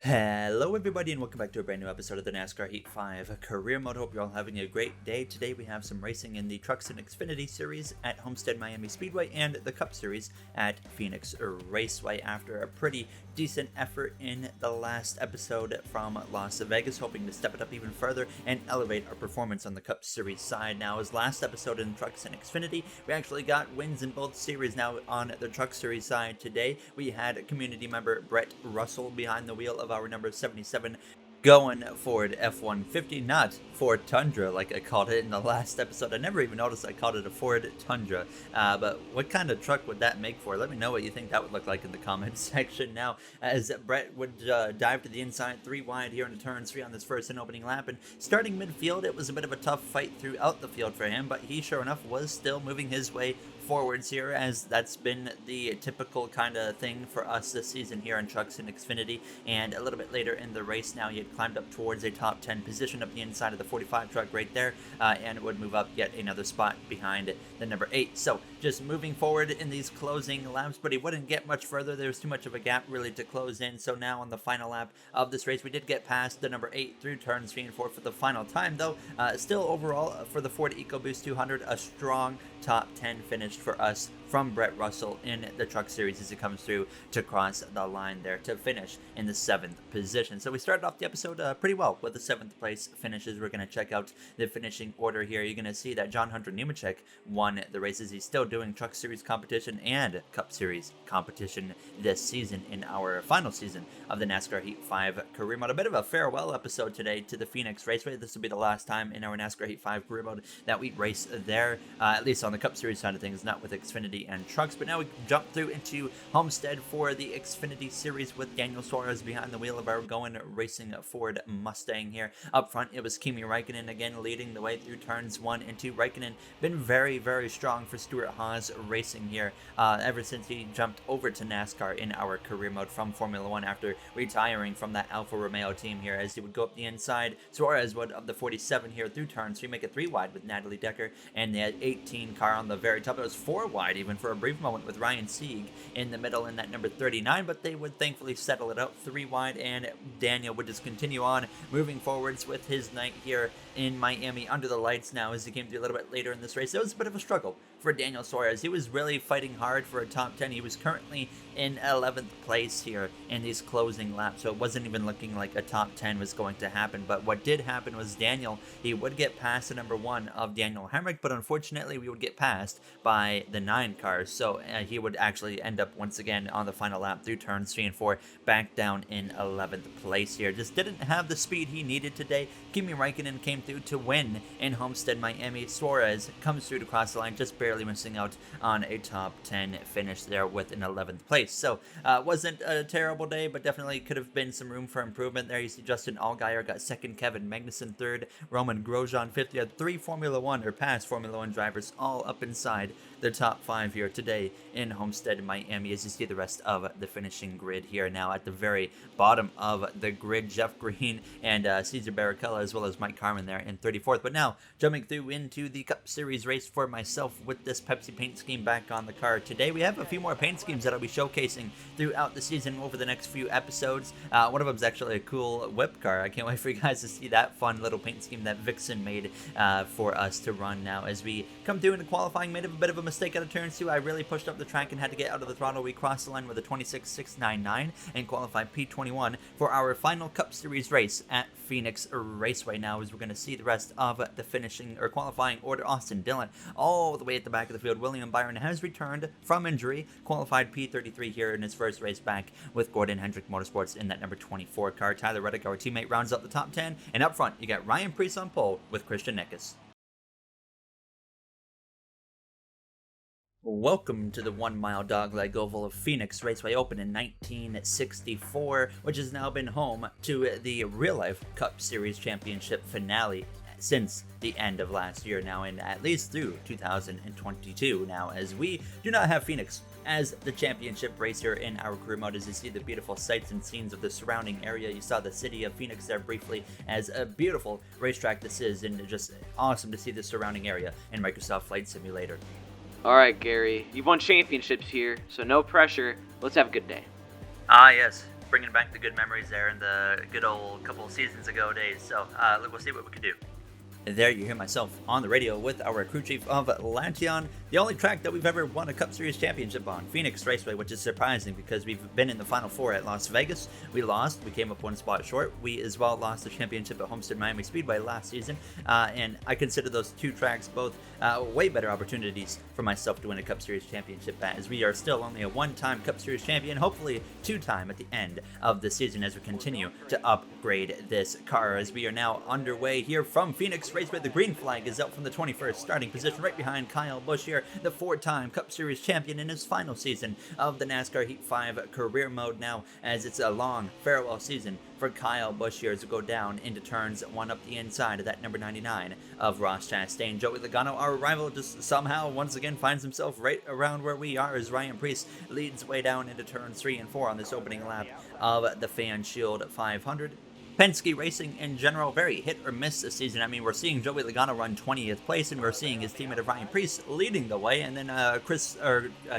Hello everybody and welcome back to a brand new episode of the NASCAR Heat 5 Career Mode. Hope you're all having a great day. Today we have some racing in the Trucks and Xfinity Series at Homestead Miami Speedway and the Cup Series at Phoenix Raceway after a pretty decent effort in the last episode from Las Vegas, hoping to step it up even further and elevate our performance on the Cup Series side. Now, as last episode in Trucks and Xfinity, we actually got wins in both series. Now on the Truck Series side today, we had community member Brett Russell behind the wheel of our number 77 going Ford F-150, not Ford Tundra like I called it in the last episode. I never even noticed I called it a Ford Tundra, but what kind of truck would that make for? Let me know what you think that would look like in the comments section. Now, as Brett would dive to the inside, 3 wide here in the turn 3 on this first and opening lap, and starting midfield, it was a bit of a tough fight throughout the field for him, but he sure enough was still moving his way forwards here, as that's been the typical kind of thing for us this season here in Trucks and Xfinity. And a little bit later in the race now, he had climbed up towards a top 10 position up the inside of the 45 truck right there, and it would move up yet another spot behind the number 8. So just moving forward in these closing laps, but he wouldn't get much further. There's too much of a gap really to close in. So now on the final lap of this race, we did get past the number 8 through turns 3 and 4 for the final time, though still overall for the Ford EcoBoost 200, a strong top 10 finish for us from Brett Russell in the Truck Series as he comes through to cross the line there to finish in the 7th position. So we started off the episode pretty well with the 7th place finishes. We're going to check out the finishing order here. You're going to see that John Hunter Nemechek won the races. He's still doing Truck Series competition and Cup Series competition this season in our final season of the NASCAR Heat 5 Career Mode. A bit of a farewell episode today to the Phoenix Raceway. This will be the last time in our NASCAR Heat 5 Career Mode that we race there, at least on the Cup Series side of things, not with Xfinity and Trucks. But now we jump through into Homestead for the Xfinity Series with Daniel Suarez behind the wheel of our going racing Ford Mustang here. Up front, it was Kimi Räikkönen again leading the way through turns 1 and 2. Räikkönen been very, very strong for Stuart Haas Racing here ever since he jumped over to NASCAR in our career mode from Formula 1 after retiring from that Alfa Romeo team here, as he would go up the inside. Suarez would of the 47 here through turns 3 make it 3 wide with Natalie Decker, and the 18 car on the very top. It was 4 wide even for a brief moment with Ryan Sieg in the middle in that number 39, but they would thankfully settle it out 3 wide, and Daniel would just continue on moving forwards with his night here in Miami under the lights now as he came through a little bit later in this race. It was a bit of a struggle for Daniel Suarez. He was really fighting hard for a top 10. He was currently in 11th place here in these closing laps, so it wasn't even looking like a top 10 was going to happen. But what did happen was Daniel, he would get past the number 1 of Daniel Hemrick, but unfortunately we would get passed by the 9 cars, so he would actually end up once again on the final lap through turns 3 and 4 back down in 11th place here. Just didn't have the speed he needed today. Kimi Räikkönen came through to win in Homestead Miami. Suarez comes through to cross the line, just barely missing out on a top 10 finish there with an 11th place. So wasn't a terrible day, but definitely could have been some room for improvement there. You see Justin Allgaier got 2nd, Kevin Magnussen 3rd, Roman Grosjean 5th. You had 3 Formula 1 or past Formula 1 drivers all up inside the top 5 here today in Homestead Miami, as you see the rest of the finishing grid here. Now at the very bottom of the grid, Jeff Green and Cesar Barrichello, as well as Mike Carmen there in 34th. But now jumping through into the Cup Series race for myself with this Pepsi paint scheme back on the car today. We have a few more paint schemes that I'll be showcasing throughout the season over the next few episodes. One of them is actually a cool whip car. I can't wait for you guys to see that fun little paint scheme that Vixen made for us to run now. As we come through into qualifying, made a bit of a mistake out of turn 2. I really pushed up the track and had to get out of the throttle. We crossed the line with a 26.699 and qualified P21 for our final Cup Series race at Phoenix Raceway. Now as we're going to see the rest of the finishing or qualifying order, Austin Dillon all the way at the back of the field. William Byron has returned from injury, qualified P33 here in his first race back with Gordon Hendrick Motorsports in that number 24 car. Tyler Reddick, our teammate, rounds up the top 10, and up front you got Ryan Preece on pole with Christian Neckes. Welcome to the 1 mile dogleg oval of Phoenix Raceway, opened in 1964, which has now been home to the real life Cup Series Championship finale since the end of last year now, and at least through 2022 now, as we do not have Phoenix as the championship race here in our career mode. As you see the beautiful sights and scenes of the surrounding area, you saw the city of Phoenix there briefly, as a beautiful racetrack this is, and just awesome to see the surrounding area in Microsoft Flight Simulator. All right, Gary, you've won championships here, so no pressure. Let's have a good day. Ah, yes. bringing back the good memories there in the good old couple seasons ago days. So we'll see what we can do. There you hear myself on the radio with our crew chief of Lantion, the only track that we've ever won a Cup Series championship on, Phoenix Raceway, which is surprising because we've been in the Final Four at Las Vegas. We lost. We came up one spot short. We as well lost the championship at Homestead Miami Speedway last season, and I consider those two tracks both way better opportunities for myself to win a Cup Series championship at, as we are still only a one-time Cup Series champion, hopefully two-time at the end of the season as we continue to upgrade this car, as we are now underway here from Phoenix Raceway. The green flag is out from the 21st starting position right behind Kyle Busch here, the four-time Cup Series champion in his final season of the NASCAR Heat 5 career mode now, as it's a long farewell season for Kyle Busch here as we go down into turns one up the inside of that number 99 of Ross Chastain. Joey Logano, our rival, just somehow once again finds himself right around where we are as Ryan Preece leads way down into turns 3 and 4 on this opening lap of the Fan Shield 500. Penske Racing in general, very hit or miss this season. I mean, we're seeing Joey Logano run 20th place, and we're seeing his teammate of Ryan Preece leading the way, and then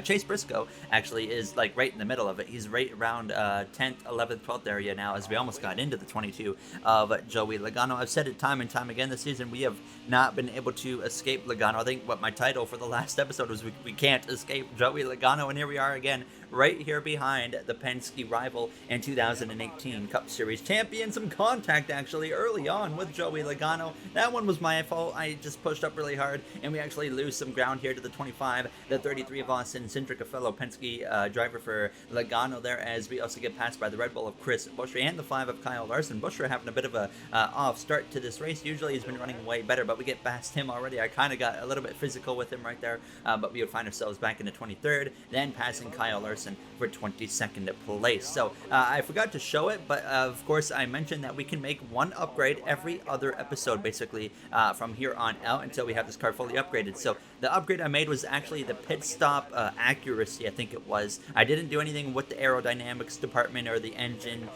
Chase Briscoe actually is like right in the middle of it. He's right around 10th, 11th, 12th area now, as we almost got into the 22 of Joey Logano. I've said it time and time again this season, we have not been able to escape Logano. I think what my title for the last episode was we can't escape Joey Logano, and here we are again, right here behind the Penske rival and 2018 Cup Series champion. Some contact actually early on with Joey Logano. That one was my fault. I just pushed up really hard, and we actually lose some ground here to the 25, the 33 of Austin Cindric, a fellow Penske driver for Logano there, as we also get passed by the Red Bull of Chris Buescher and the 5 of Kyle Larson. Buescher having a bit of a off start to this race. Usually he's been running way better, but we get past him already. I kind of got a little bit physical with him right there, but we would find ourselves back in the 23rd, then passing Kyle Larson for 22nd place. So I forgot to show it, but of course I mentioned that we can make one upgrade every other episode basically from here on out until we have this car fully upgraded. So the upgrade I made was actually the pit stop accuracy, I think it was. I didn't do anything with the aerodynamics department or the engine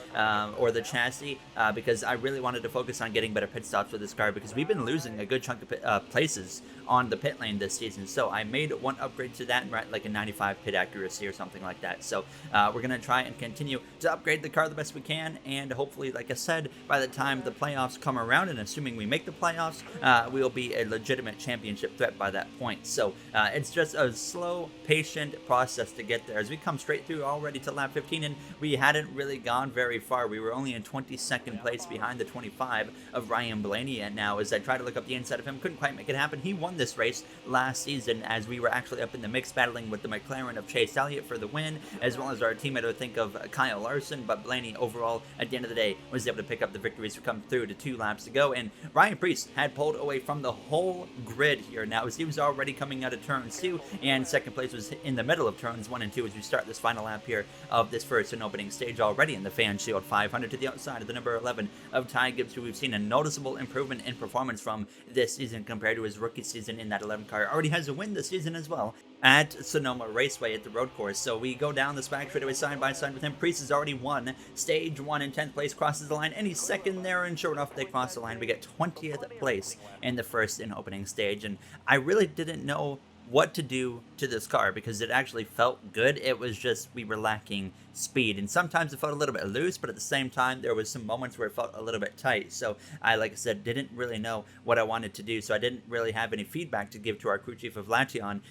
or the chassis because I really wanted to focus on getting better pit stops with this car, because we've been losing a good chunk of places on the pit lane this season. So I made one upgrade to that, right, like a 95 pit accuracy or something like that. So we're going to try and continue to upgrade the car the best we can, and hopefully, like I said, by the time the playoffs come around, and assuming we make the playoffs, we will be a legitimate championship threat by that point. So it's just a slow, patient process to get there, as we come straight through already to lap 15, and we hadn't really gone very far. We were only in 22nd place behind the 25 of Ryan Blaney, and now as I try to look up the inside of him, couldn't quite make it happen. He won this race last season, as we were actually up in the mix battling with the McLaren of Chase Elliott for the win, as well as our teammate, I think, of Kyle Larson. But Blaney overall at the end of the day was able to pick up the victories to come through to 2 laps to go, and Ryan Preece had pulled away from the whole grid here now, as he was already coming out of turns 2, and second place was in the middle of turns 1 and 2 as we start this final lap here of this first and opening stage already in the Fan Shield 500 to the outside of the number 11 of Ty Gibbs, who we've seen a noticeable improvement in performance from this season compared to his rookie season in that 11 car. Already has a win this season as well at Sonoma Raceway at the road course. So we go down this back straightaway side by side with him. Preece has already won stage 1 in 10th place, crosses the line, and he's second there, and sure enough, they cross the line. We get 20th place in the first and opening stage, and I really didn't know what to do to this car because it actually felt good. It was just we were lacking speed, and sometimes it felt a little bit loose, but at the same time there was some moments where it felt a little bit tight. So I, like I said, didn't really know what I wanted to do, so I didn't really have any feedback to give to our crew chief of Lation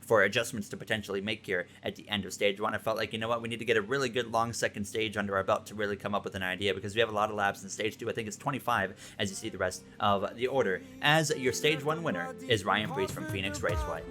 for adjustments to potentially make here at the end of stage 1. I felt like, you know what, we need to get a really good long second stage under our belt to really come up with an idea, because we have a lot of laps in stage 2. I think it's 25 as you see the rest of the order. As your stage 1 winner is Ryan Preece from Phoenix Raceway.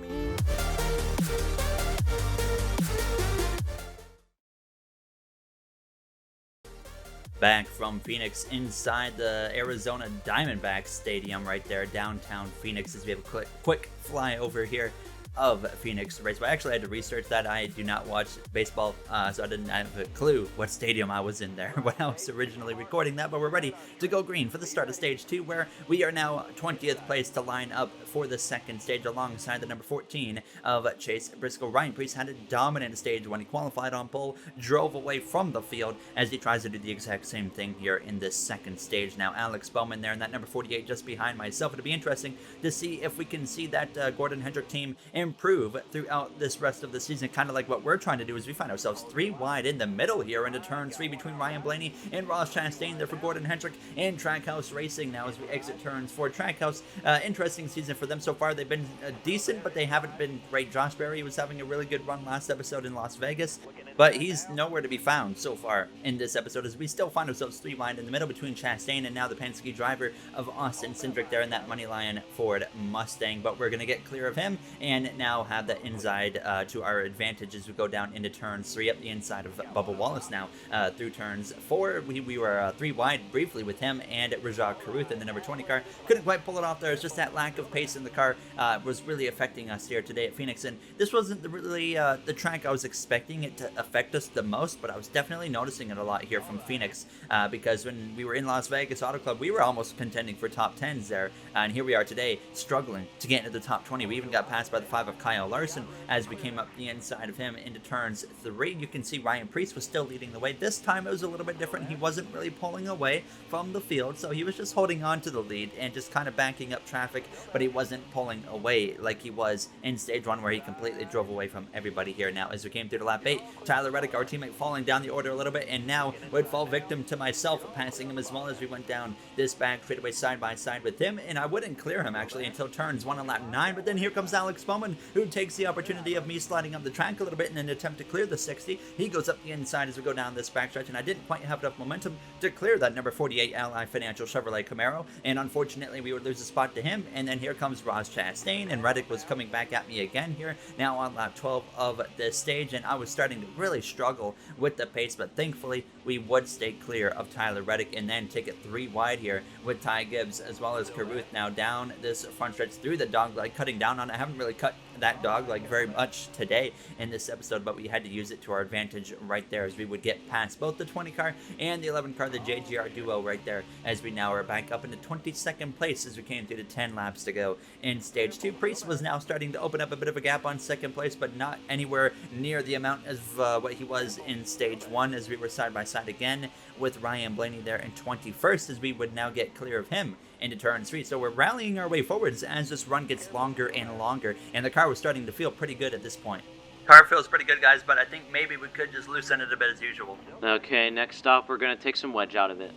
Back from Phoenix inside the Arizona Diamondbacks Stadium right there, downtown Phoenix, as we have a quick fly over here of Phoenix Raceway. I actually had to research that. I do not watch baseball, so I didn't have a clue what stadium I was in there when I was originally recording that, but we're ready to go green for the start of stage 2, where we are now 20th place to line up for the second stage alongside the number 14 of Chase Briscoe. Ryan Preece had a dominant stage when he qualified on pole, drove away from the field as he tries to do the exact same thing here in this second stage. Now Alex Bowman there in that number 48 just behind myself. It'll be interesting to see if we can see that Gordon Hendrick team in improve throughout this rest of the season, kind of like what we're trying to do. Is we find ourselves 3 wide in the middle here into turn 3 between Ryan Blaney and Ross Chastain there for Gordon Hendrick and Trackhouse Racing now as we exit turns 4. Trackhouse, interesting season for them so far. They've been decent, but they haven't been great. Josh Berry was having a really good run last episode in Las Vegas, but he's nowhere to be found so far in this episode as we still find ourselves 3 wide in the middle between Chastain and now the Penske driver of Austin Cindric there in that Moneyline Ford Mustang. But we're going to get clear of him and now have the inside to our advantage as we go down into turns 3 up the inside of Bubba Wallace now through turns 4. We were 3 wide briefly with him and Rajah Caruth in the number 20 car. Couldn't quite pull it off there. It's just that lack of pace in the car was really affecting us here today at Phoenix. And this wasn't really the track I was expecting it to affect us the most, but I was definitely noticing it a lot here from Phoenix because when we were in Las Vegas Auto Club, we were almost contending for top 10s there. And here we are today struggling to get into the top 20. We even got passed by the 5 of Kyle Larson as we came up the inside of him into turns 3. You can see Ryan Preece was still leading the way. This time it was a little bit different. He wasn't really pulling away from the field, so he was just holding on to the lead and just kind of backing up traffic, but he wasn't pulling away like he was in stage 1 where he completely drove away from everybody here. Now as we came through to lap 8, Tyler Reddick, our teammate, falling down the order a little bit, and now would fall victim to myself passing him as well as we went down this back straightaway side by side with him. And I wouldn't clear him actually until turns 1 on lap 9, but then here comes Alex Bowman, who takes the opportunity of me sliding up the track a little bit in an attempt to clear the 60. He goes up the inside as we go down this backstretch, and I didn't quite have enough momentum to clear that number 48 Ally Financial Chevrolet Camaro, and unfortunately we would lose a spot to him. And then here comes Ross Chastain, and Reddick was coming back at me again here now on lap 12 of this stage, and I was starting to really struggle with the pace, but thankfully we would stay clear of Tyler Reddick and then take it 3 wide here with Ty Gibbs as well as Caruth now down this front stretch through the dogleg, cutting down on it. I haven't really cut that dogleg very much today in this episode, but we had to use it to our advantage right there as we would get past both the 20 car and the 11 car, the JGR duo right there, as we now are back up into 22nd place as we came through to 10 laps to go in stage 2. Preece was now starting to open up a bit of a gap on second place, but not anywhere near the amount as what he was in stage 1 as we were side by side again with Ryan Blaney there in 21st as we would now get clear of him into turn 3. So we're rallying our way forwards as this run gets longer and longer, and the car was starting to feel pretty good at this point. Car feels pretty good, guys, but I think maybe we could just loosen it a bit as usual. Okay, next stop, we're going to take some wedge out of it.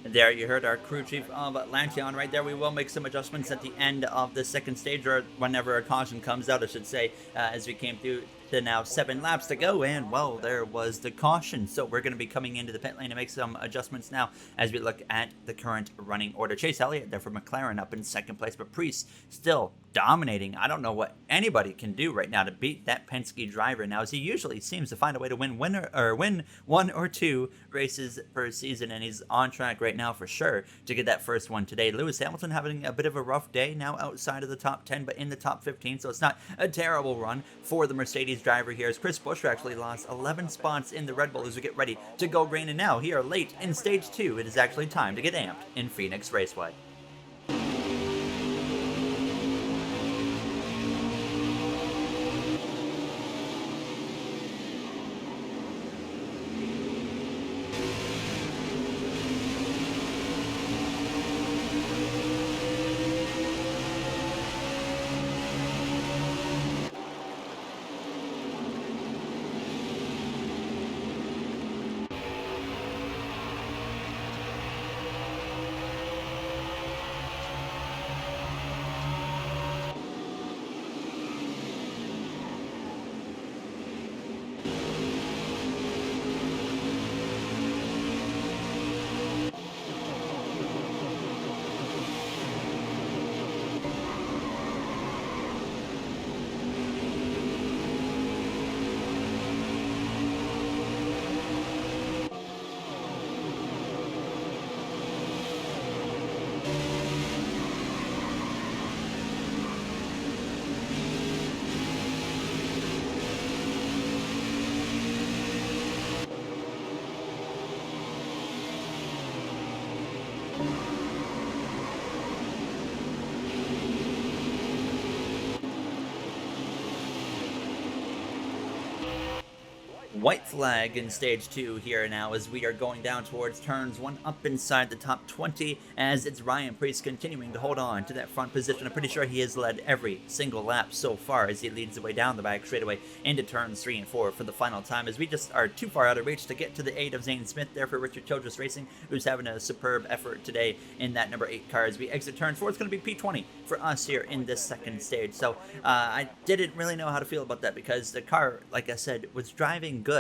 There you heard our crew chief of Lanteon right there. We will make some adjustments at the end of the second stage, or whenever a caution comes out, I should say, as we came through to now 7 laps to go, and well, there was the caution. So we're going to be coming into the pit lane to make some adjustments now as we look at the current running order. Chase Elliott there for McLaren up in second place, but Preece still dominating. I don't know what anybody can do right now to beat that Penske driver now, as he usually seems to find a way to win one or two races per season, and he's on track right now for sure to get that first one today. Lewis Hamilton having a bit of a rough day now outside of the top 10, but in the top 15, so it's not a terrible run for the Mercedes driver here, as Chris Buescher actually lost 11 spots in the Red Bull as we get ready to go green. And now here late in stage 2, it is actually time to get amped in Phoenix Raceway. white flag in stage 2 here now as we are going down towards turns 1 up inside the top 20 as it's Ryan Preece continuing to hold on to that front position. I'm pretty sure he has led every single lap so far as he leads the way down the back straightaway into turns 3 and 4 for the final time as we just are too far out of reach to get to the aid of Zane Smith there for Richard Childress Racing, who's having a superb effort today in that number 8 car as we exit turn 4. It's going to be P20 for us here in this second stage. So I didn't really know how to feel about that because the car, like I said, was driving good.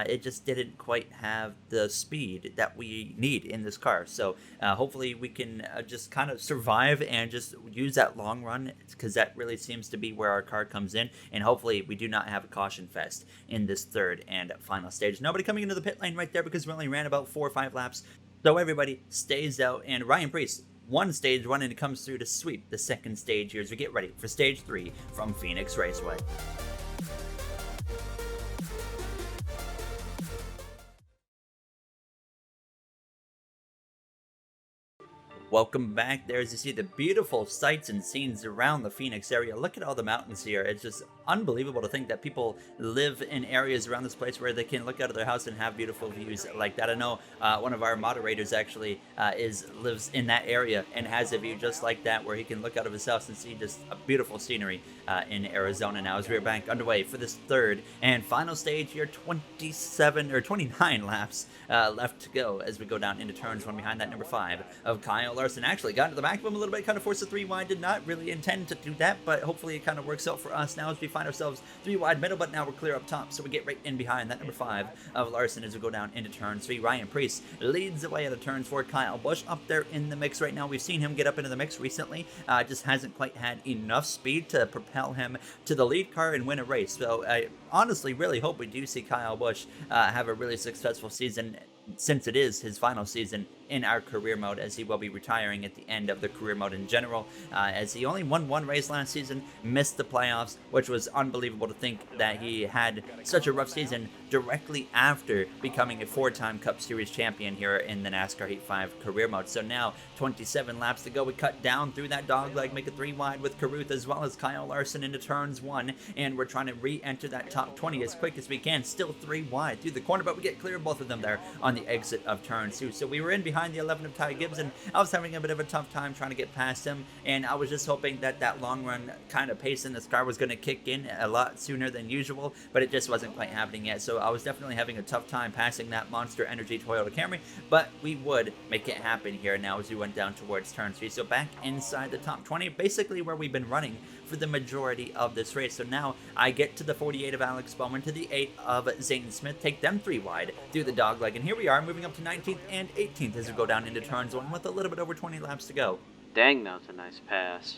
It just didn't quite have the speed that we need in this car. So hopefully we can just kind of survive and just use that long run, because that really seems to be where our car comes in. And hopefully we do not have a caution fest in this third and final stage. Nobody coming into the pit lane right there because we only ran about 4 or 5 laps. So everybody stays out, and Ryan Preece, one stage one, and it comes through to sweep the second stage here as we get ready for stage 3 from Phoenix Raceway. Welcome back there as you see the beautiful sights and scenes around the Phoenix area. Look at all the mountains here. It's just unbelievable to think that people live in areas around this place where they can look out of their house and have beautiful views like that. I know one of our moderators actually lives in that area and has a view just like that where he can look out of his house and see just a beautiful scenery in Arizona now as we're back underway for this third and final stage here. 29 laps left to go as we go down into turns 1 behind that number 5 of Kyle Larson. Actually got into the back of him a little bit, kind of forced a 3 wide. Did not really intend to do that, but hopefully it kind of works out for us now as we find ourselves 3 wide middle, but now we're clear up top, so we get right in behind that number 5 of Larson as we go down into turn 3. Ryan Preece leads the way out of turns 4. Kyle Busch up there in the mix right now. We've seen him get up into the mix recently, just hasn't quite had enough speed to propel him to the lead car and win a race. So I honestly really hope we do see Kyle Busch have a really successful season, since it is his final season in our career mode, as he will be retiring at the end of the career mode in general, as he only won 1 race last season, missed the playoffs, which was unbelievable to think that he had such a rough season directly after becoming a 4-time Cup Series champion here in the NASCAR Heat 5 career mode. So now 27 laps to go. We cut down through that dogleg, make it 3 wide with Carruth as well as Kyle Larson into turns 1, and we're trying to re-enter that top 20 as quick as we can. Still 3 wide through the corner, but we get clear of both of them there on the exit of turn 2. So we were in behind the 11 of Ty Gibbs, and I was having a bit of a tough time trying to get past him, and I was just hoping that that long run kind of pace in this car was going to kick in a lot sooner than usual, but it just wasn't quite happening yet. So I was definitely having a tough time passing that Monster Energy Toyota Camry, but we would make it happen here now as we went down towards turn 3. So back inside the top 20, basically where we've been running for the majority of this race. So now I get to the 48 of Alex Bowman, to the 8 of Zayton Smith, take them 3 wide through the dogleg, and here we are moving up to 19th and 18th as we go down into turns 1 with a little bit over 20 laps to go. Dang, that was a nice pass.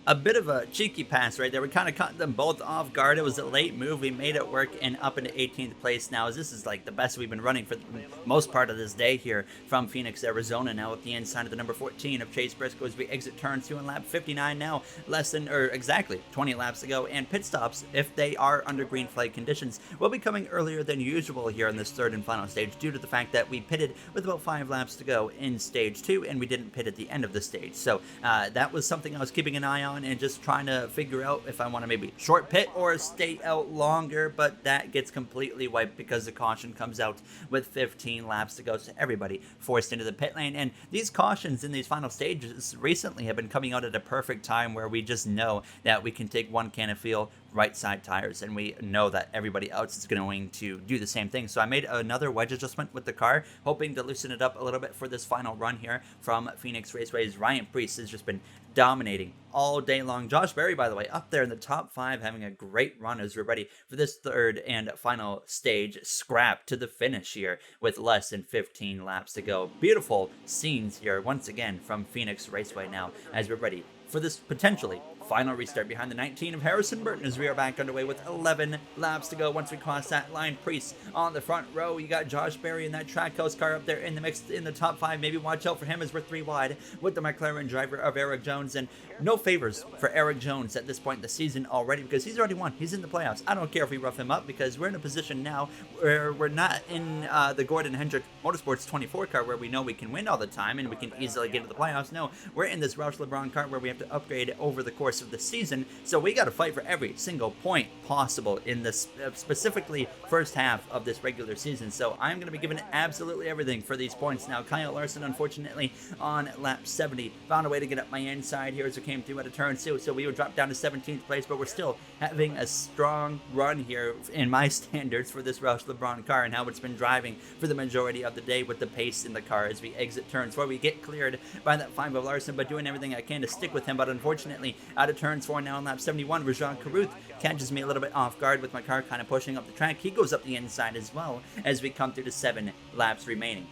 A bit of a cheeky pass right there. We kind of caught them both off guard. It was a late move. We made it work and up into 18th place now, as this is like the best we've been running for the most part of this day here from Phoenix, Arizona. Now at the inside of the number 14 of Chase Briscoe as we exit turn 2 in lap 59 now. Less than, or exactly 20 laps to go. And pit stops, if they are under green flag conditions, will be coming earlier than usual here in this third and final stage due to the fact that we pitted with about 5 laps to go in stage 2 and we didn't pit at the end of the stage. So that was something I was keeping an eye on and just trying to figure out if I want to maybe short pit or stay out longer, but that gets completely wiped because the caution comes out with 15 laps to go, so everybody forced into the pit lane. And these cautions in these final stages recently have been coming out at a perfect time where we just know that we can take 1 can of fuel, right side tires, and we know that everybody else is going to do the same thing. So I made another wedge adjustment with the car, hoping to loosen it up a little bit for this final run here from Phoenix Raceway's Ryan Preece has just been dominating all day long. Josh Berry, by the way, up there in the top 5, having a great run as we're ready for this third and final stage scrap to the finish here with less than 15 laps to go. Beautiful scenes here once again from Phoenix Raceway now as we're ready for this potentially final restart behind the 19 of Harrison Burton as we are back underway with 11 laps to go. Once we cross that line, Preece on the front row. You got Josh Berry in that Trackhouse car up there in the mix in the top 5. Maybe watch out for him as we're 3 wide with the McLaren driver of Eric Jones. And no favors for Eric Jones at this point in the season already, because he's already won. He's in the playoffs. I don't care if we rough him up, because we're in a position now where we're not in the Gordon Hendrick Motorsports 24 car where we know we can win all the time and we can easily get to the playoffs. No, we're in this Roush LeBron car where we have to upgrade over the course course of the season. So we got to fight for every single point possible in this specifically first half of this regular season. So I'm going to be giving absolutely everything for these points. Now, Kyle Larson, unfortunately, on lap 70, found a way to get up my inside here as we came through at a turn 2. So we would drop down to 17th place, but we're still having a strong run here in my standards for this Roush LeBron car and how it's been driving for the majority of the day with the pace in the car as we exit turns 4. We get cleared by that 5 of Larson, but doing everything I can to stick with him. But unfortunately, out of turns 4 now in lap 71, Rajan Caruth catches me a little bit off guard with my car kind of pushing up the track. He goes up the inside as well as we come through to 7 laps remaining.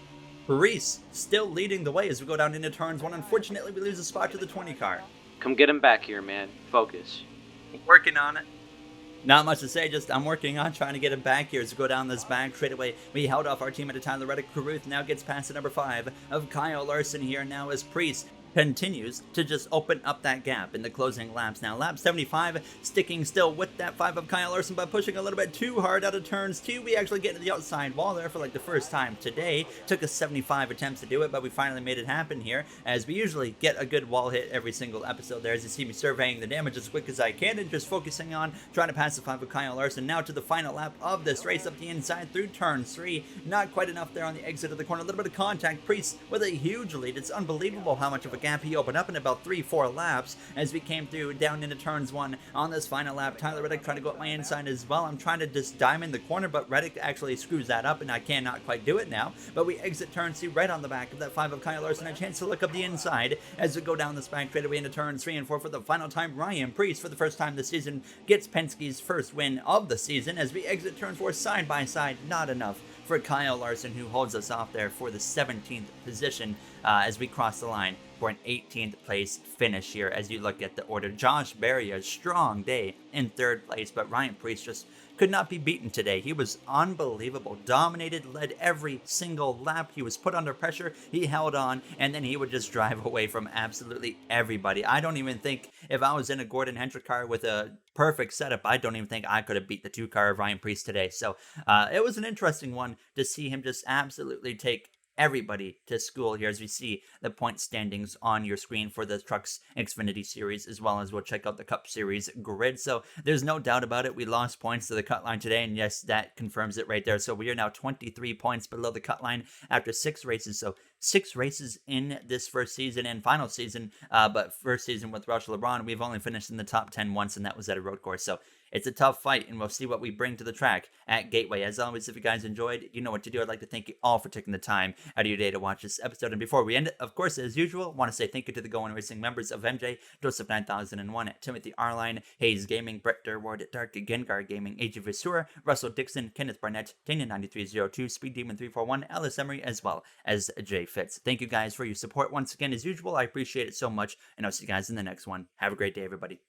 Reese still leading the way as we go down into turns 1. Unfortunately, we lose a spot to the 20 car. Come get him back here, man. Focus. Working on it. Not much to say, just I'm working on trying to get him back here as we go down this back straightaway. We held off our teammate Tyler Reddick. Caruth now gets past the number 5 of Kyle Larson here now as Priest continues to just open up that gap in the closing laps. Now, lap 75, sticking still with that 5 of Kyle Larson, but pushing a little bit too hard out of turns 2. We actually get to the outside wall there for like the first time today. Took us 75 attempts to do it, but we finally made it happen here, as we usually get a good wall hit every single episode there, as you see me surveying the damage as quick as I can and just focusing on trying to pass the 5 of Kyle Larson. Now to the final lap of this race up the inside through turn 3. Not quite enough there on the exit of the corner. A little bit of contact. Priest with a huge lead. It's unbelievable how much of a gap he opened up in about 3-4 laps as we came through down into turns 1 on this final lap. Tyler Reddick trying to go up my inside as well. I'm trying to just diamond the corner, but Reddick actually screws that up and I cannot quite do it now. But we exit turn 2 right on the back of that 5 of Kyle Larson. A chance to look up the inside as we go down this back straightaway into turns 3 and 4 for the final time. Ryan Priest, for the first time this season, gets Penske's first win of the season as we exit turn 4 side by side. Not enough for Kyle Larson, who holds us off there for the 17th position as we cross the line for an 18th place finish here as you look at the order. Josh Berry, a strong day in 3rd place, but Ryan Priest just could not be beaten today. He was unbelievable, dominated, led every single lap. He was put under pressure, he held on, and then he would just drive away from absolutely everybody. I don't even think if I was in a Gordon Hendrick car with a perfect setup, I don't even think I could have beat the 2 car of Ryan Priest today. So it was an interesting one to see him just absolutely take everybody to school here as we see the point standings on your screen for the Trucks Xfinity Series, as well as we'll check out the Cup Series grid. So there's no doubt about it. We lost points to the cut line today, and yes, that confirms it right there. So we are now 23 points below the cut line after 6 races. So 6 races in this first season and final season, but first season with Roush LeBron, we've only finished in the top 10 once, and that was at a road course. So it's a tough fight, and we'll see what we bring to the track at Gateway. As always, if you guys enjoyed, you know what to do. I'd like to thank you all for taking the time out of your day to watch this episode. And before we end it, of course, as usual, I want to say thank you to the Going Racing members of MJ, Joseph 9001, Timothy Arline, Hayes Gaming, Brett Durward, Dark Gengar Gaming, AJ Visura, Russell Dixon, Kenneth Barnett, Daniel 9302, Speed Demon 341, Ellis Emery, as well as Jay Fitz. Thank you guys for your support once again. As usual, I appreciate it so much, and I'll see you guys in the next one. Have a great day, everybody.